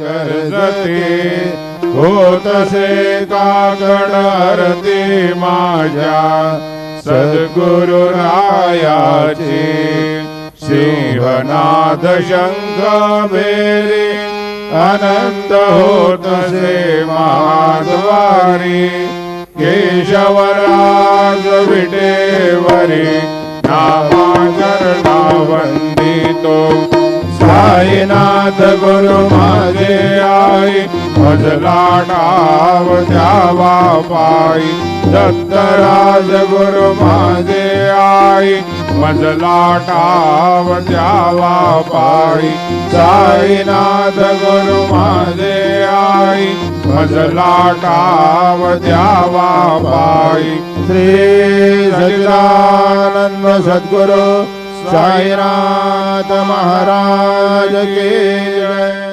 कर्जते होतसे काकड आरती माझ्या सद्गुरु रायाची सिंहनाद शंख भेरी अनंत होतसे महाद्वारी केशवराज विटेवरी नामाचरणा वंदितो साईनाथ गुरु माझे आई मजला डाव द्यावा पायी दत्तराज गुरु माझे आई मजला डाव द्यावा पायी साईनाथ गुरु माझे आई मजला डाव द्यावा पायी श्री सच्चिदानंद सद्गुरु साईनाथ महाराज की जय।